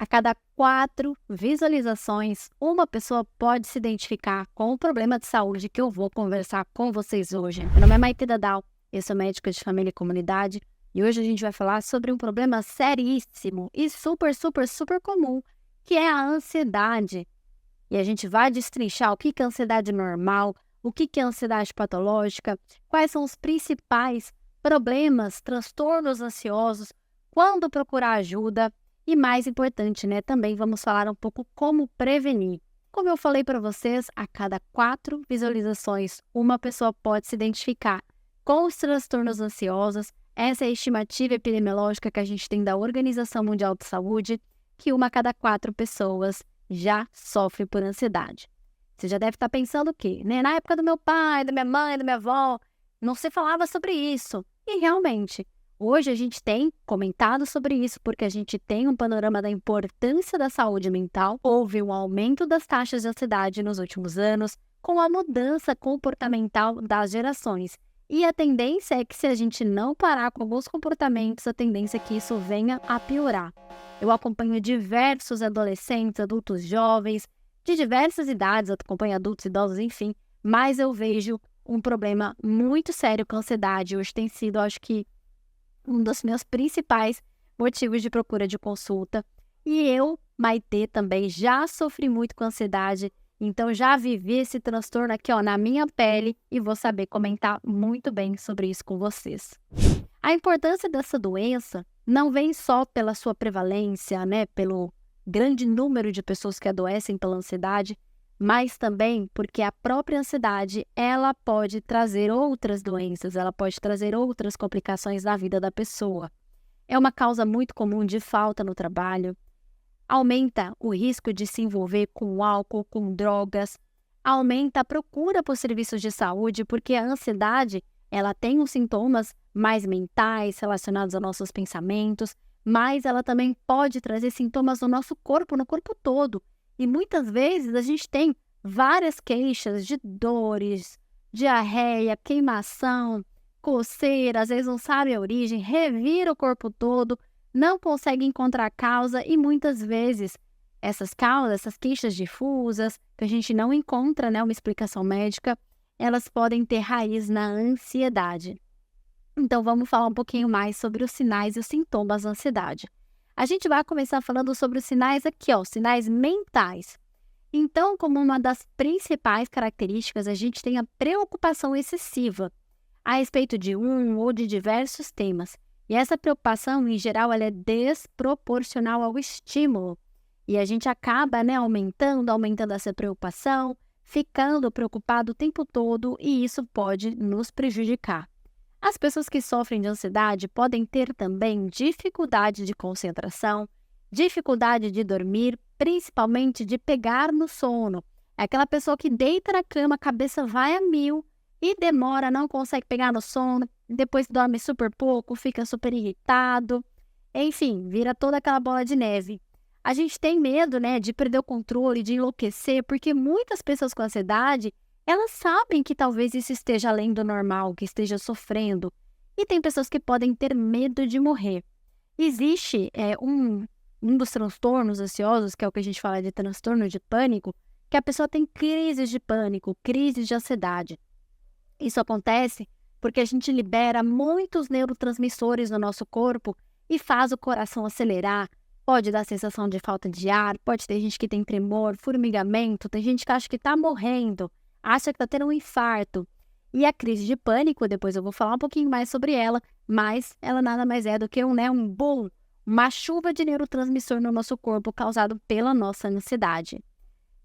A cada 4 visualizações, uma pessoa pode se identificar com o problema de saúde que eu vou conversar com vocês hoje. Meu nome é Maite Dadal, eu sou médica de família e comunidade e hoje a gente vai falar sobre um problema seríssimo e super comum, que é a ansiedade. E a gente vai destrinchar o que é ansiedade normal, o que é ansiedade patológica, quais são os principais problemas, transtornos ansiosos, quando procurar ajuda. E mais importante, né, também vamos falar um pouco como prevenir. Como eu falei para vocês, a cada 4 visualizações, uma pessoa pode se identificar com os transtornos ansiosos. Essa é a estimativa epidemiológica que a gente tem da Organização Mundial de Saúde, que uma a cada 4 pessoas já sofre por ansiedade. Você já deve estar pensando o quê? Né? Na época do meu pai, da minha mãe, da minha avó, não se falava sobre isso. E realmente, hoje a gente tem comentado sobre isso porque a gente tem um panorama da importância da saúde mental. Houve um aumento das taxas de ansiedade nos últimos anos com a mudança comportamental das gerações. E a tendência é que se a gente não parar com alguns comportamentos, a tendência é que isso venha a piorar. Eu acompanho diversos adolescentes, adultos jovens, de diversas idades, acompanho adultos, idosos, enfim, mas eu vejo um problema muito sério com a ansiedade. Hoje tem sido, acho que, um dos meus principais motivos de procura de consulta. E eu, Maitê, também já sofri muito com ansiedade, então já vivi esse transtorno aqui, ó, na minha pele e vou saber comentar muito bem sobre isso com vocês. A importância dessa doença não vem só pela sua prevalência, né, pelo grande número de pessoas que adoecem pela ansiedade, mas também porque a própria ansiedade, ela pode trazer outras doenças, ela pode trazer outras complicações na vida da pessoa. É uma causa muito comum de falta no trabalho, aumenta o risco de se envolver com álcool, com drogas, aumenta a procura por serviços de saúde, porque a ansiedade, ela tem os sintomas mais mentais relacionados aos nossos pensamentos, mas ela também pode trazer sintomas no nosso corpo, no corpo todo. E muitas vezes a gente tem várias queixas de dores, diarreia, queimação, coceira, às vezes não sabe a origem, revira o corpo todo, não consegue encontrar a causa e muitas vezes essas causas, essas queixas difusas, que a gente não encontra, né, uma explicação médica, elas podem ter raiz na ansiedade. Então vamos falar um pouquinho mais sobre os sinais e os sintomas da ansiedade. A gente vai começar falando sobre os sinais aqui, ó, os sinais mentais. Então, como uma das principais características, a gente tem a preocupação excessiva a respeito de um ou de diversos temas. E essa preocupação, em geral, ela é desproporcional ao estímulo. E a gente acaba, né, aumentando essa preocupação, ficando preocupado o tempo todo e isso pode nos prejudicar. As pessoas que sofrem de ansiedade podem ter também dificuldade de concentração, dificuldade de dormir, principalmente de pegar no sono. É aquela pessoa que deita na cama, a cabeça vai a mil e demora, não consegue pegar no sono, depois dorme super pouco, fica super irritado, enfim, vira toda aquela bola de neve. A gente tem medo, né, de perder o controle, de enlouquecer, porque muitas pessoas com ansiedade, elas sabem que talvez isso esteja além do normal, que esteja sofrendo. E tem pessoas que podem ter medo de morrer. Existe um dos transtornos ansiosos, que é o que a gente fala de transtorno de pânico, que a pessoa tem crises de pânico, crises de ansiedade. Isso acontece porque a gente libera muitos neurotransmissores no nosso corpo e faz o coração acelerar. Pode dar sensação de falta de ar, pode ter gente que tem tremor, formigamento, tem gente que acha que está morrendo, acha que está tendo um infarto. E a crise de pânico, depois eu vou falar um pouquinho mais sobre ela, mas ela nada mais é do que um boom, uma chuva de neurotransmissor no nosso corpo causado pela nossa ansiedade.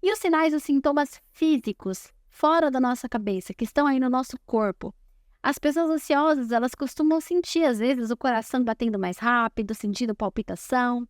E os sinais, os sintomas físicos, fora da nossa cabeça, que estão aí no nosso corpo. As pessoas ansiosas, elas costumam sentir, às vezes, o coração batendo mais rápido, sentindo palpitação,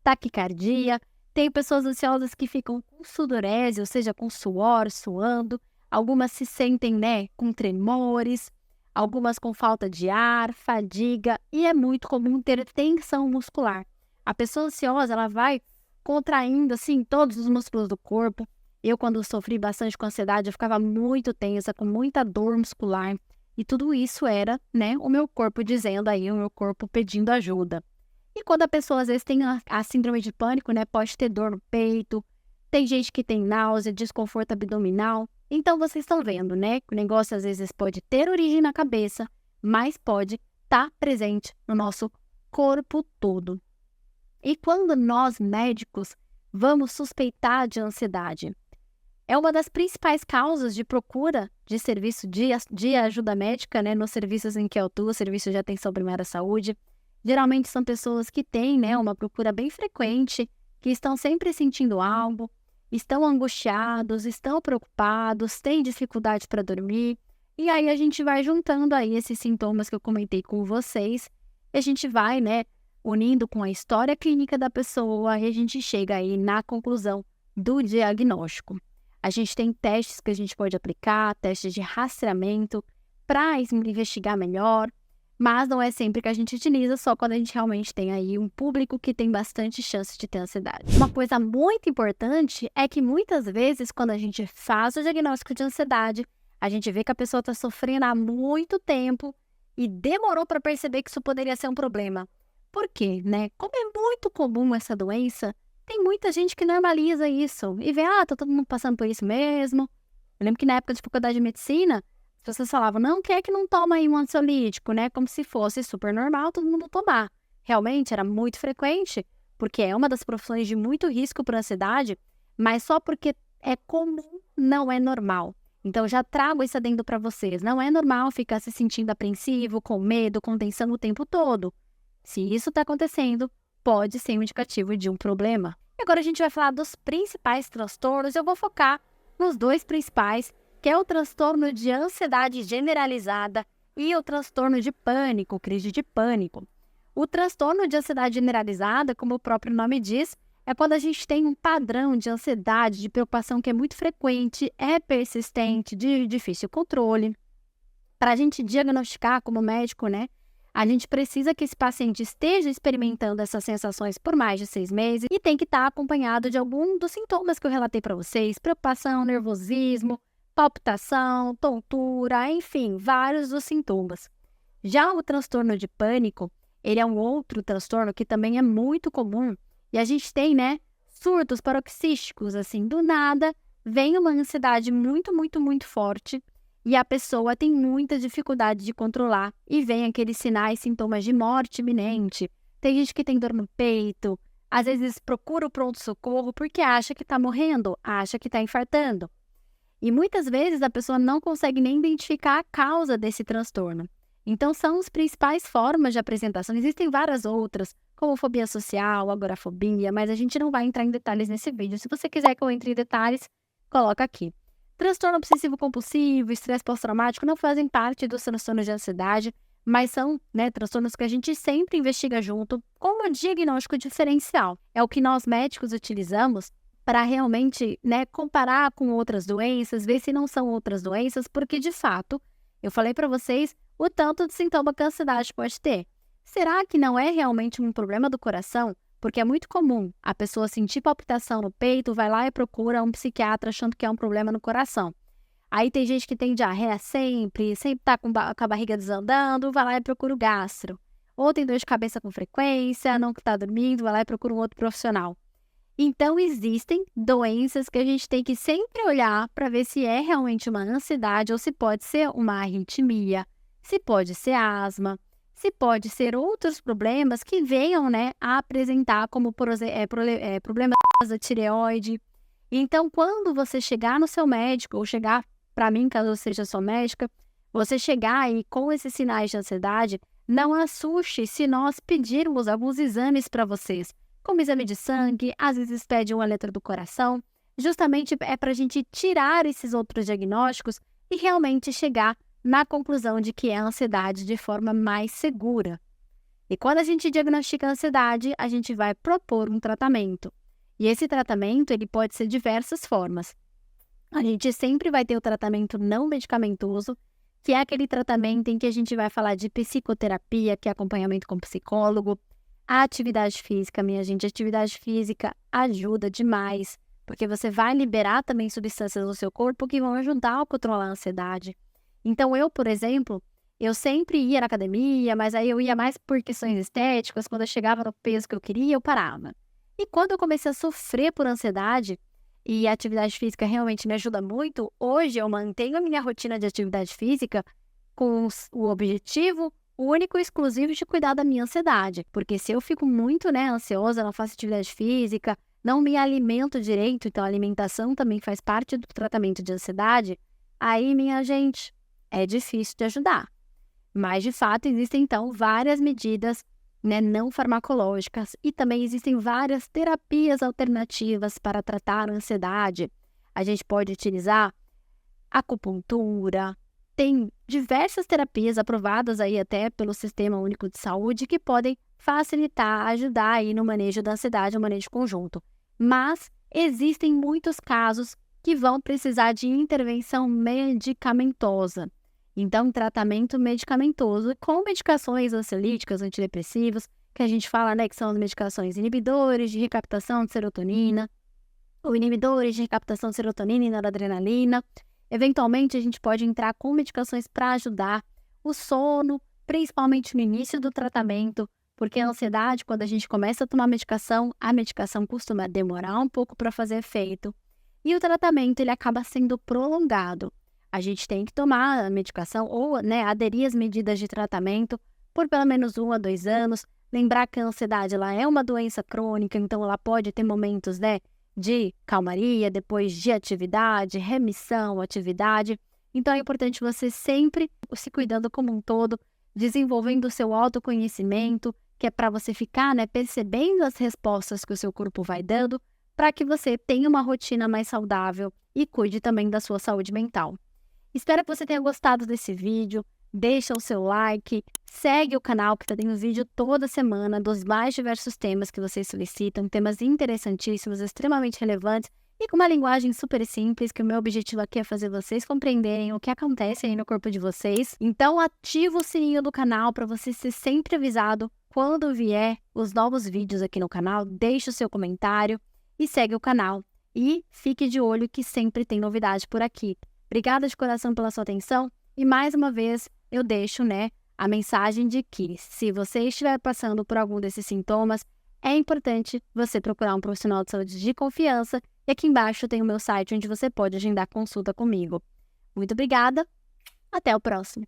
taquicardia. Tem pessoas ansiosas que ficam com sudorese, ou seja, com suor, suando. Algumas se sentem, né, com tremores, algumas com falta de ar, fadiga, e é muito comum ter tensão muscular. A pessoa ansiosa, ela vai contraindo, assim, todos os músculos do corpo. Eu, quando sofri bastante com ansiedade, eu ficava muito tensa, com muita dor muscular. E tudo isso era, né, o meu corpo dizendo aí, o meu corpo pedindo ajuda. E quando a pessoa às vezes tem a síndrome de pânico, né, pode ter dor no peito, tem gente que tem náusea, desconforto abdominal. Então vocês estão vendo, né, que o negócio às vezes pode ter origem na cabeça, mas pode estar presente no nosso corpo todo. E quando nós, médicos, vamos suspeitar de ansiedade? É uma das principais causas de procura de serviço de ajuda médica, né, nos serviços em que eu atuo, serviço de atenção primária à saúde. Geralmente são pessoas que têm, né, uma procura bem frequente, que estão sempre sentindo algo, estão angustiados, estão preocupados, têm dificuldade para dormir. E aí a gente vai juntando aí esses sintomas que eu comentei com vocês, e a gente vai, né, unindo com a história clínica da pessoa, e a gente chega aí na conclusão do diagnóstico. A gente tem testes que a gente pode aplicar, testes de rastreamento para investigar melhor, mas não é sempre que a gente utiliza, só quando a gente realmente tem aí um público que tem bastante chance de ter ansiedade. Uma coisa muito importante é que muitas vezes, quando a gente faz o diagnóstico de ansiedade, a gente vê que a pessoa está sofrendo há muito tempo e demorou para perceber que isso poderia ser um problema. Por quê, né? Como é muito comum essa doença, tem muita gente que normaliza isso e vê, tá todo mundo passando por isso mesmo. Eu lembro que na época de faculdade de medicina, as pessoas falavam, não, quem é que não toma aí um ansiolítico, né? Como se fosse super normal todo mundo tomar. Realmente era muito frequente, porque é uma das profissões de muito risco para ansiedade, mas só porque é comum, não é normal. Então já trago isso adendo para vocês. Não é normal ficar se sentindo apreensivo, com medo, com tensão o tempo todo. Se isso está acontecendo, pode ser um indicativo de um problema. E agora a gente vai falar dos principais transtornos. Eu vou focar nos dois principais, que é o transtorno de ansiedade generalizada e o transtorno de pânico, crise de pânico. O transtorno de ansiedade generalizada, como o próprio nome diz, é quando a gente tem um padrão de ansiedade, de preocupação que é muito frequente, é persistente, de difícil controle. Para a gente diagnosticar como médico, né? A gente precisa que esse paciente esteja experimentando essas sensações por mais de 6 meses e tem que estar acompanhado de algum dos sintomas que eu relatei para vocês, preocupação, nervosismo, palpitação, tontura, enfim, vários dos sintomas. Já o transtorno de pânico, ele é um outro transtorno que também é muito comum e a gente tem, né, surtos paroxísticos, assim, do nada, vem uma ansiedade muito, muito, muito forte. E a pessoa tem muita dificuldade de controlar e vem aqueles sinais, sintomas de morte iminente. Tem gente que tem dor no peito, às vezes procura o pronto-socorro porque acha que está morrendo, acha que está infartando. E muitas vezes a pessoa não consegue nem identificar a causa desse transtorno. Então são as principais formas de apresentação. Existem várias outras, como fobia social, agorafobia, mas a gente não vai entrar em detalhes nesse vídeo. Se você quiser que eu entre em detalhes, coloca aqui. Transtorno obsessivo-compulsivo, estresse pós-traumático não fazem parte dos transtornos de ansiedade, mas são, né, transtornos que a gente sempre investiga junto com um diagnóstico diferencial. É o que nós médicos utilizamos para realmente, né, comparar com outras doenças, ver se não são outras doenças, porque de fato, eu falei para vocês o tanto de sintoma que a ansiedade pode ter. Será que não é realmente um problema do coração? Porque é muito comum a pessoa sentir palpitação no peito, vai lá e procura um psiquiatra achando que é um problema no coração. Aí tem gente que tem diarreia sempre está com a barriga desandando, vai lá e procura o gastro. Ou tem dor de cabeça com frequência, não está dormindo, vai lá e procura um outro profissional. Então existem doenças que a gente tem que sempre olhar para ver se é realmente uma ansiedade ou se pode ser uma arritmia, se pode ser asma, se pode ser outros problemas que venham, né, a apresentar como problemas da tireoide. Então, quando você chegar no seu médico, ou chegar para mim, caso eu seja sua médica, você chegar aí com esses sinais de ansiedade, não assuste se nós pedirmos alguns exames para vocês, como exame de sangue, às vezes pede um eletro do coração, justamente é para a gente tirar esses outros diagnósticos e realmente chegar na conclusão de que é ansiedade de forma mais segura. E quando a gente diagnostica a ansiedade, a gente vai propor um tratamento. E esse tratamento, ele pode ser de diversas formas. A gente sempre vai ter o tratamento não medicamentoso, que é aquele tratamento em que a gente vai falar de psicoterapia, que é acompanhamento com psicólogo. A atividade física, minha gente, a atividade física ajuda demais, porque você vai liberar também substâncias no seu corpo que vão ajudar a controlar a ansiedade. Então, eu, por exemplo, Eu sempre ia na academia, mas aí eu ia mais por questões estéticas, quando eu chegava no peso que eu queria, eu parava. E quando eu comecei a sofrer por ansiedade, e a atividade física realmente me ajuda muito, hoje eu mantenho a minha rotina de atividade física com o objetivo único e exclusivo de cuidar da minha ansiedade. Porque se eu fico muito, ansiosa, não faço atividade física, não me alimento direito, então a alimentação também faz parte do tratamento de ansiedade, aí, minha gente, é difícil de ajudar. Mas, de fato, existem, então, várias medidas, não farmacológicas e também existem várias terapias alternativas para tratar a ansiedade. A gente pode utilizar acupuntura, tem diversas terapias aprovadas aí até pelo Sistema Único de Saúde que podem facilitar, ajudar aí no manejo da ansiedade, no manejo conjunto. Mas existem muitos casos que vão precisar de intervenção medicamentosa. Então, tratamento medicamentoso com medicações ansiolíticas, antidepressivos, que a gente fala, que são as medicações inibidores de recaptação de serotonina, ou inibidores de recaptação de serotonina e noradrenalina. Eventualmente, a gente pode entrar com medicações para ajudar o sono, principalmente no início do tratamento, porque a ansiedade, quando a gente começa a tomar medicação, a medicação costuma demorar um pouco para fazer efeito. E o tratamento, ele acaba sendo prolongado. A gente tem que tomar a medicação ou, aderir às medidas de tratamento por pelo menos 1 a 2 anos. Lembrar que a ansiedade, ela é uma doença crônica, então ela pode ter momentos, de calmaria, depois de atividade, remissão, atividade. Então é importante você sempre se cuidando como um todo, desenvolvendo o seu autoconhecimento, que é para você ficar, percebendo as respostas que o seu corpo vai dando, para que você tenha uma rotina mais saudável e cuide também da sua saúde mental. Espero que você tenha gostado desse vídeo. Deixa o seu like, segue o canal que está tendo vídeo toda semana dos mais diversos temas que vocês solicitam, temas interessantíssimos, extremamente relevantes e com uma linguagem super simples, que o meu objetivo aqui é fazer vocês compreenderem o que acontece aí no corpo de vocês. Então ativa o sininho do canal para você ser sempre avisado quando vier os novos vídeos aqui no canal. Deixa o seu comentário e segue o canal. E fique de olho que sempre tem novidade por aqui. Obrigada de coração pela sua atenção e mais uma vez eu deixo, a mensagem de que se você estiver passando por algum desses sintomas, é importante você procurar um profissional de saúde de confiança e aqui embaixo tem o meu site onde você pode agendar consulta comigo. Muito obrigada, até o próximo.